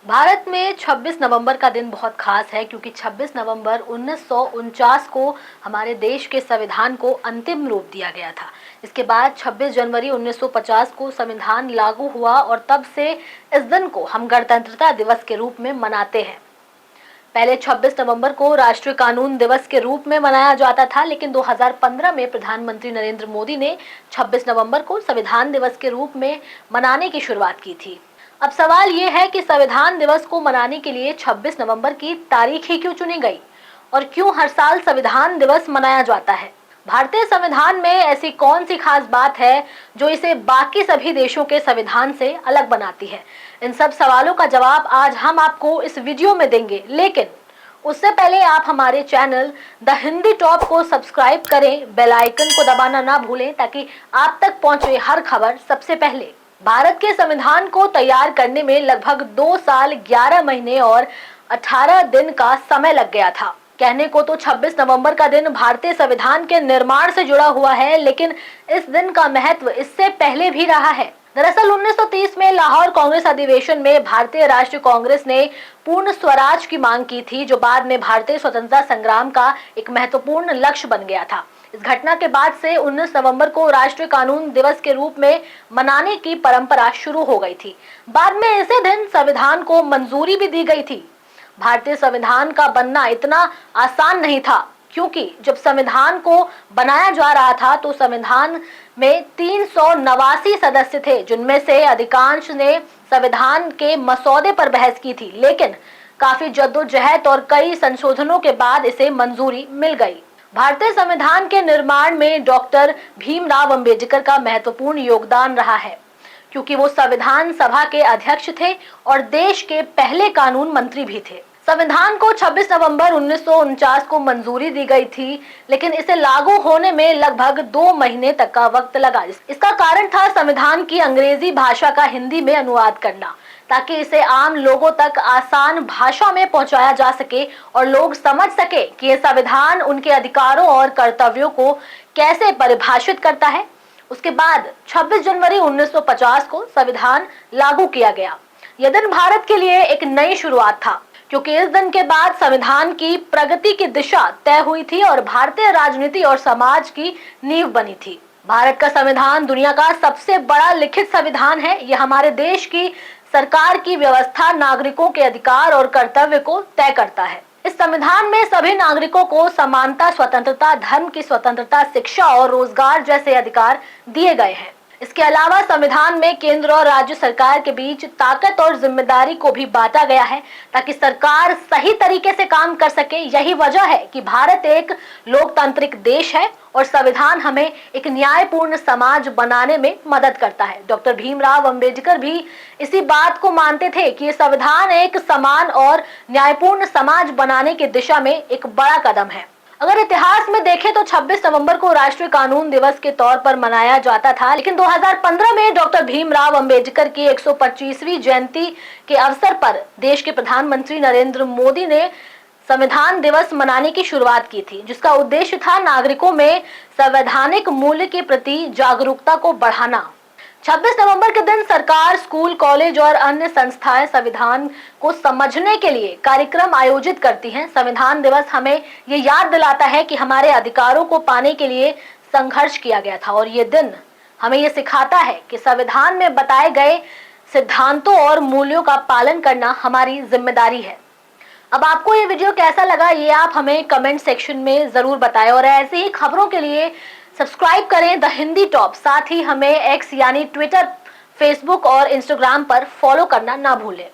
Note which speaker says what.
Speaker 1: भारत में 26 नवंबर का दिन बहुत खास है क्योंकि 26 नवंबर 1949 को हमारे देश के संविधान को अंतिम रूप दिया गया था। इसके बाद 26 जनवरी 1950 को संविधान लागू हुआ और तब से इस दिन को हम गणतंत्रता दिवस के रूप में मनाते हैं। पहले 26 नवंबर को राष्ट्रीय कानून दिवस के रूप में मनाया जाता था, लेकिन 2015 में प्रधानमंत्री नरेंद्र मोदी ने 26 नवंबर को संविधान दिवस के रूप में मनाने की शुरुआत की थी। अब सवाल ये है कि संविधान दिवस को मनाने के लिए 26 नवंबर की तारीख ही क्यों चुनी गई और क्यों हर साल संविधान दिवस मनाया जाता है। भारतीय संविधान में ऐसी कौन सी खास बात है जो इसे बाकी सभी देशों के संविधान से अलग बनाती है। इन सब सवालों का जवाब आज हम आपको इस वीडियो में देंगे, लेकिन उससे पहले आप हमारे चैनल द हिंदी टॉप को सब्सक्राइब करें, बेल आइकन को दबाना ना भूलें ताकि आप तक पहुंचे हर खबर सबसे पहले। भारत के संविधान को तैयार करने में लगभग 2 साल 11 महीने और 18 दिन का समय लग गया था। कहने को तो 26 नवंबर का दिन भारतीय संविधान के निर्माण से जुड़ा हुआ है, लेकिन इस दिन का महत्व इससे पहले भी रहा है। दरअसल 1930 में लाहौर कांग्रेस अधिवेशन में भारतीय राष्ट्रीय कांग्रेस ने पूर्ण स्वराज की मांग की थी, जो बाद में भारतीय स्वतंत्रता संग्राम का एक महत्वपूर्ण लक्ष्य बन गया था। इस घटना के बाद से 19 नवंबर को राष्ट्रीय कानून दिवस के रूप में मनाने की परंपरा शुरू हो गई थी। बाद में इसी दिन संविधान को मंजूरी भी दी गई थी। भारतीय संविधान का बनना इतना आसान नहीं था, क्योंकि जब संविधान को बनाया जा रहा था तो संविधान में 389 सदस्य थे, जिनमें से अधिकांश ने संविधान के मसौदे पर बहस की थी, लेकिन काफी जद्दोजहद और कई संशोधनों के बाद इसे मंजूरी मिल गई। भारतीय संविधान के निर्माण में डॉक्टर भीमराव अंबेडकर का महत्वपूर्ण योगदान रहा है, क्योंकि वो संविधान सभा के अध्यक्ष थे और देश के पहले कानून मंत्री भी थे। संविधान को 26 नवंबर 1949 को मंजूरी दी गई थी, लेकिन इसे लागू होने में लगभग 2 महीने तक का वक्त लगा। इसका कारण था संविधान की अंग्रेजी भाषा का हिंदी में अनुवाद करना, ताकि इसे आम लोगों तक आसान भाषा में पहुंचाया जा सके और लोग समझ सके कि यह संविधान उनके अधिकारों और कर्तव्यों को कैसे परिभाषित करता है। उसके बाद 26 जनवरी 1950 को संविधान लागू किया गया। यह दिन भारत के लिए एक नई शुरुआत था, क्योंकि इस दिन के बाद संविधान की प्रगति की दिशा तय हुई थी और भारतीय राजनीति और समाज की नींव बनी थी। भारत का संविधान दुनिया का सबसे बड़ा लिखित संविधान है। यह हमारे देश की सरकार की व्यवस्था, नागरिकों के अधिकार और कर्तव्य को तय करता है। इस संविधान में सभी नागरिकों को समानता, स्वतंत्रता, धर्म की स्वतंत्रता, शिक्षा और रोजगार जैसे अधिकार दिए गए हैं। इसके अलावा संविधान में केंद्र और राज्य सरकार के बीच ताकत और जिम्मेदारी को भी बांटा गया है, ताकि सरकार सही तरीके से काम कर सके। यही वजह है कि भारत एक लोकतांत्रिक देश है और संविधान हमें एक न्यायपूर्ण समाज बनाने में मदद करता है। डॉक्टर भीमराव अंबेडकर भी इसी बात को मानते थे कि संविधान एक समान और न्यायपूर्ण समाज बनाने की दिशा में एक बड़ा कदम है। अगर इतिहास में देखें तो 26 नवंबर को राष्ट्रीय कानून दिवस के तौर पर मनाया जाता था, लेकिन 2015 में डॉक्टर भीमराव अंबेडकर की 125वीं जयंती के अवसर पर देश के प्रधानमंत्री नरेंद्र मोदी ने संविधान दिवस मनाने की शुरुआत की थी, जिसका उद्देश्य था नागरिकों में संवैधानिक मूल्य के प्रति जागरूकता को बढ़ाना। 26 नवंबर के दिन सरकार, स्कूल, कॉलेज और अन्य संस्थाएं संविधान को समझने के लिए कार्यक्रम आयोजित करती हैं। संविधान दिवस हमें ये याद दिलाता है कि हमारे अधिकारों को पाने के लिए संघर्ष किया गया था, और ये दिन हमें ये सिखाता है कि संविधान में बताए गए सिद्धांतों और मूल्यों का पालन करना हमारी जिम्मेदारी है। अब आपको ये वीडियो कैसा लगा, ये आप हमें कमेंट सेक्शन में जरूर बताएं, और ऐसी ही खबरों के लिए सब्सक्राइब करें द हिंदी टॉप। साथ ही हमें एक्स यानी ट्विटर, फेसबुक और इंस्टाग्राम पर फॉलो करना ना भूलें।